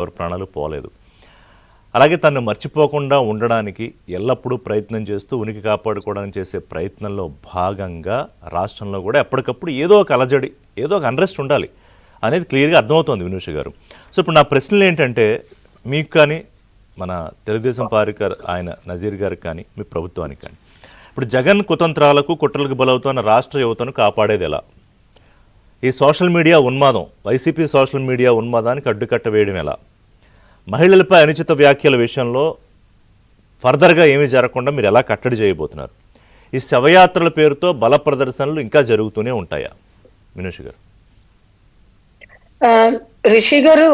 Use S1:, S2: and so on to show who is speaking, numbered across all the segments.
S1: ఎవరి ప్రాణాలు పోలేదు. అలాగే తను మర్చిపోకుండా ఉండడానికి ఎల్లప్పుడూ ప్రయత్నం చేస్తూ ఉనికి కాపాడుకోవడానికి చేసే ప్రయత్నంలో భాగంగా రాష్ట్రంలో కూడా ఎప్పటికప్పుడు ఏదో ఒక అలజడి, ఏదో ఒక అన్రెస్ట్ ఉండాలి అనేది క్లియర్గా అర్థమవుతోంది వినూష గారు. సో ఇప్పుడు నా ప్రశ్నలు ఏంటంటే, మీకు కానీ మన తెలుగుదేశం పార్టీ ఆయన నజీర్ గారికి కానీ మీ ప్రభుత్వానికి కానీ, ఇప్పుడు జగన్ కుతంత్రాలకు కుట్రలకు బలవుతున్న రాష్ట్ర యువతను కాపాడేది ఎలా? ఈ సోషల్ మీడియా ఉన్మాదం, వైసీపీ సోషల్ మీడియా ఉన్మాదానికి అడ్డుకట్ట వేయడం ఎలా? మహిళలపై అనుచిత వ్యాఖ్యల విషయంలో ఫర్దర్గా ఏమీ జరగకుండా మీరు ఎలా కట్టడి చేయబోతున్నారు? ఈ శవయాత్రల పేరుతో బల ప్రదర్శనలు ఇంకా జరుగుతూనే ఉంటాయా? వినూష్ గారు.
S2: రిషి గారు,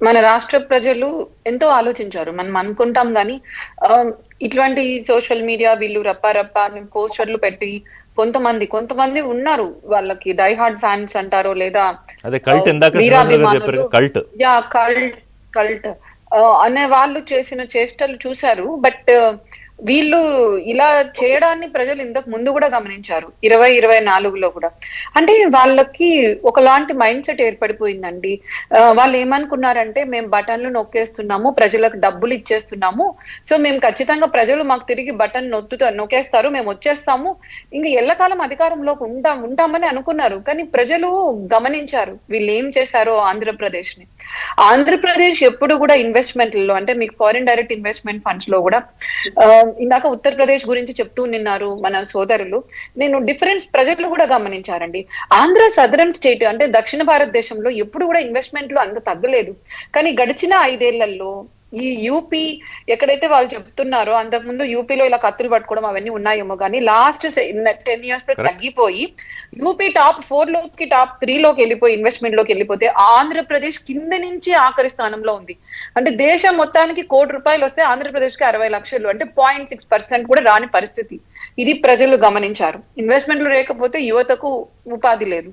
S2: మన రాష్ట్ర ప్రజలు ఎంతో ఆలోచించారు. మనం అనుకుంటాం కానీ ఇట్లాంటి సోషల్ మీడియా వీళ్ళు రప్ప అని పోస్టర్లు పెట్టి కొంతమంది ఉన్నారు, వాళ్ళకి డై హార్డ్ ఫ్యాన్స్ అంటారో లేదా కల్ట్ అనే వాళ్ళు చేసిన చేష్టలు చూశారు. బట్ వీళ్ళు ఇలా చేయడాన్ని ప్రజలు ఇంతకు ముందు కూడా గమనించారు, 2024లో కూడా. అంటే వాళ్ళకి ఒకలాంటి మైండ్ సెట్ ఏర్పడిపోయిందండి. వాళ్ళు ఏమనుకున్నారంటే, మేము బటన్లు నొక్కేస్తున్నాము, ప్రజలకు డబ్బులు ఇచ్చేస్తున్నాము, సో మేము ఖచ్చితంగా ప్రజలు మాకు తిరిగి బటన్ నొక్కేస్తారు, మేము వచ్చేస్తాము, ఇంక ఎల్లకాలం అధికారంలోకి ఉంటామని అనుకున్నారు. కానీ ప్రజలు గమనించారు వీళ్ళు ఏం చేశారో ఆంధ్రప్రదేశ్ ని. ఆంధ్రప్రదేశ్ ఎప్పుడు కూడా ఇన్వెస్ట్మెంట్లలో, అంటే మీకు ఫారిన్ డైరెక్ట్ ఇన్వెస్ట్మెంట్ ఫండ్స్ లో కూడా, ఇందాక ఉత్తరప్రదేశ్ గురించి చెప్తూ నిన్నారు మన సోదరులు, నేను డిఫరెన్స్ ప్రజలు కూడా గమనించారండి. ఆంధ్ర సదరన్ స్టేట్ అంటే దక్షిణ భారతదేశంలో ఎప్పుడు కూడా ఇన్వెస్ట్మెంట్లు అంత తగ్గలేదు. కానీ గడిచిన 5 ఏళ్లలో ఈ యూపీ ఎక్కడైతే వాళ్ళు చెప్తున్నారో, అంతకుముందు యూపీలో ఇలా కత్తులు పట్టుకోవడం అవన్నీ ఉన్నాయేమో కానీ లాస్ట్ 10 years లో తగ్గిపోయి యూపీ టాప్ 4 లోకి టాప్ 3 లోకి వెళ్ళిపోయి ఇన్వెస్ట్మెంట్ లోకి వెళ్ళిపోతే ఆంధ్రప్రదేశ్ కింద నుంచి ఆఖరి స్థానంలో ఉంది. అంటే దేశం మొత్తానికి ₹1,00,00,000 వస్తే ఆంధ్రప్రదేశ్ కి 60 లక్షలు, అంటే 0.6% కూడా రాని పరిస్థితి. ఇది ప్రజలు గమనించారు. ఇన్వెస్ట్మెంట్లు లేకపోతే యువతకు ఉపాధి లేదు.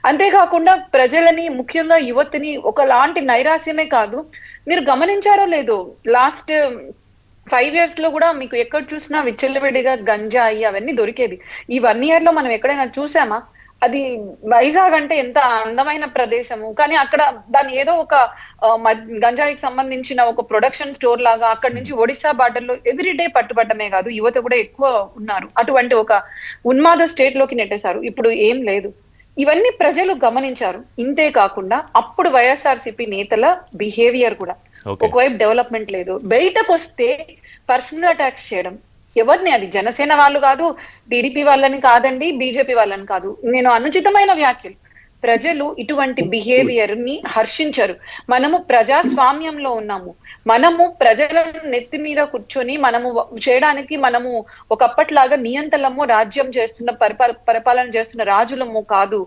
S2: అంతేకాకుండా ప్రజలని, ముఖ్యంగా యువతిని ఒకలాంటి నైరాశ్యమే కాదు, మీరు గమనించారో లేదో, లాస్ట్ 5 years లో కూడా మీకు ఎక్కడ చూసినా విచ్చలవిడిగా గంజాయి అవన్నీ దొరికేది. ఈ 1 year లో మనం ఎక్కడైనా చూసామా? అది వైజాగ్ అంటే ఎంత అందమైన ప్రదేశము, కానీ అక్కడ దాన్ని ఏదో ఒక గంజాయికి సంబంధించిన ఒక ప్రొడక్షన్ స్టోర్ లాగా అక్కడి నుంచి ఒడిశా బార్డర్లో ఎవ్రీడే పట్టుబట్టమే కాదు, యువత కూడా ఎక్కువ ఉన్నారు. అటువంటి ఒక ఉన్మాద స్టేట్ లోకి నెట్టేశారు. ఇప్పుడు ఏం లేదు. ఇవన్నీ ప్రజలు గమనించారు. ఇంతే కాకుండా అప్పుడు వైఎస్ఆర్సీపీ నేతల బిహేవియర్ కూడా, ఒకవైపు డెవలప్మెంట్ లేదు, బయటకు వస్తే పర్సనల్ అటాక్స్ చేయడం. ఎవరిని? అది జనసేన వాళ్ళు కాదు, టీడీపీ వాళ్ళని కాదండి, బీజేపీ వాళ్ళని కాదు, నేను అనుచితమైన వ్యాఖ్యలు. ప్రజలు ఇటువంటి బిహేవియర్ ని హర్షించరు. మనము ప్రజాస్వామ్యంలో ఉన్నాము, మనము ప్రజలను నెత్తి మీద కూర్చొని మనము చేయడానికి, మనము ఒకప్పట్లాగా నియంతలము రాజ్యం చేస్తున్న పరిపాలన చేస్తున్న రాజులము కాదు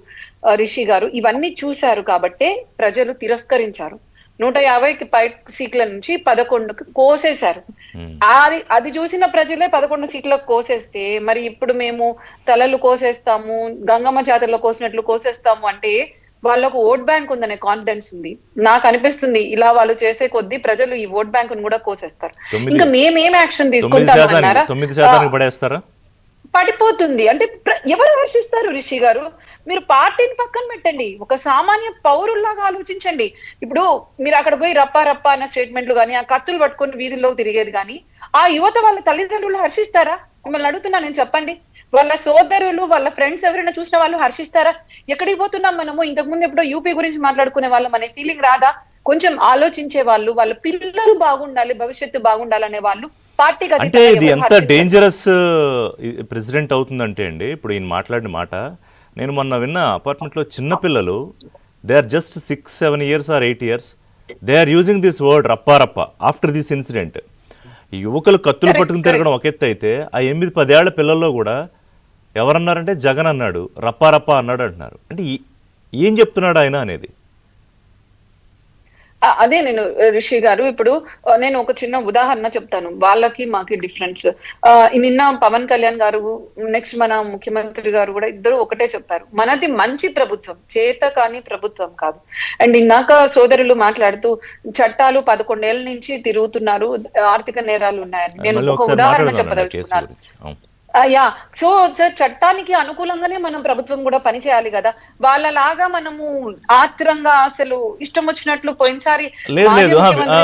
S2: రిషి గారు. ఇవన్నీ చూశారు కాబట్టే ప్రజలు తిరస్కరించారు. 150కి పై సీట్ల నుంచి 11కి కోసేశారు. అది చూసిన ప్రజలే 11 సీట్లకు కోసేస్తే, మరి ఇప్పుడు మేము తలలు కోసేస్తాము, గంగమ్మ జాతరలో కోసినట్లు కోసేస్తాము అంటే వాళ్ళకు ఓట్ బ్యాంక్ ఉందనే కాన్ఫిడెన్స్ ఉంది. నాకు అనిపిస్తుంది ఇలా వాళ్ళు చేసే కొద్దీ ప్రజలు ఈ ఓట్ బ్యాంక్ కూడా కోసేస్తారు. ఇంకా మేమేం యాక్షన్ తీసుకుంటామన్నారా? పడిపోతుంది. అంటే ఎవరు హర్షిస్తారు రిషి గారు? మీరు పార్టీని పక్కన పెట్టండి, ఒక సామాన్య పౌరుల్లాగా ఆలోచించండి. ఇప్పుడు మీరు అక్కడ పోయి రప్ప అన్న స్టేట్మెంట్లు కానీ, ఆ కత్తులు పట్టుకొని వీధుల్లో తిరిగేది కానీ, ఆ యువత వాళ్ళ తల్లిదండ్రులు హర్షిస్తారా? మిమ్మల్ని అడుగుతున్నా నేను, చెప్పండి. వాళ్ళ సోదరులు, వాళ్ళ ఫ్రెండ్స్ ఎవరైనా చూసిన వాళ్ళు హర్షిస్తారా? ఎక్కడికి పోతున్నాం మనము? ఇంతకు ముందు ఎప్పుడో యూపీ గురించి మాట్లాడుకునే వాళ్ళం అనే ఫీలింగ్ రాదా? కొంచెం ఆలోచించే వాళ్ళు, వాళ్ళ పిల్లలు బాగుండాలి, భవిష్యత్తు బాగుండాలనే వాళ్ళు పార్టీకి,
S1: అంటే ఇది ఎంత డేంజరస్ ప్రెసిడెంట్ అవుతుందంటే అండి, ఇప్పుడు ఈయన మాట్లాడిన మాట నేను మొన్న విన్న, అపార్ట్మెంట్లో చిన్నపిల్లలు, they are just 6-7 years or 8 years, they are using this word రప్ప ఆఫ్టర్ దిస్ ఇన్సిడెంట్. ఈ యువకులు కత్తులు పట్టుకుని తిరగడం ఒక ఎత్తు అయితే, ఆ 8-10 ఏళ్ల పిల్లల్లో కూడా ఎవరన్నారంటే జగన్ అన్నాడు, రప్ప అన్నాడు అంటున్నారు. అంటే ఏం చెప్తున్నాడు ఆయన అనేది?
S2: అదే నేను రిషి గారు, ఇప్పుడు నేను ఒక చిన్న ఉదాహరణ చెప్తాను, వాళ్ళకి మాకి డిఫరెన్స్. నిన్న పవన్ కళ్యాణ్ గారు, నెక్స్ట్ మన ముఖ్యమంత్రి గారు కూడా ఇద్దరు ఒకటే చెప్పారు, మనది మంచి ప్రభుత్వం, చేత కాని ప్రభుత్వం కాదు. అండ్ ఇందాక సోదరులు మాట్లాడుతూ చట్టాలు 11 ఏళ్ల నుంచి తిరుగుతున్నారు, ఆర్థిక నేరాలు ఉన్నాయని. నేను ఒక ఉదాహరణ చెప్పదలుచుకున్నాను. యా సో సార్ చట్టానికి అనుకూలంగానే మనం ప్రభుత్వం కూడా పనిచేయాలి కదా. వాళ్ళలాగా మనము ఆత్రంగా అసలు ఇష్టం వచ్చినట్లు పోయినసారి
S1: లేదు
S2: మాజీ
S1: లేదు
S2: ముఖ్యమంత్రి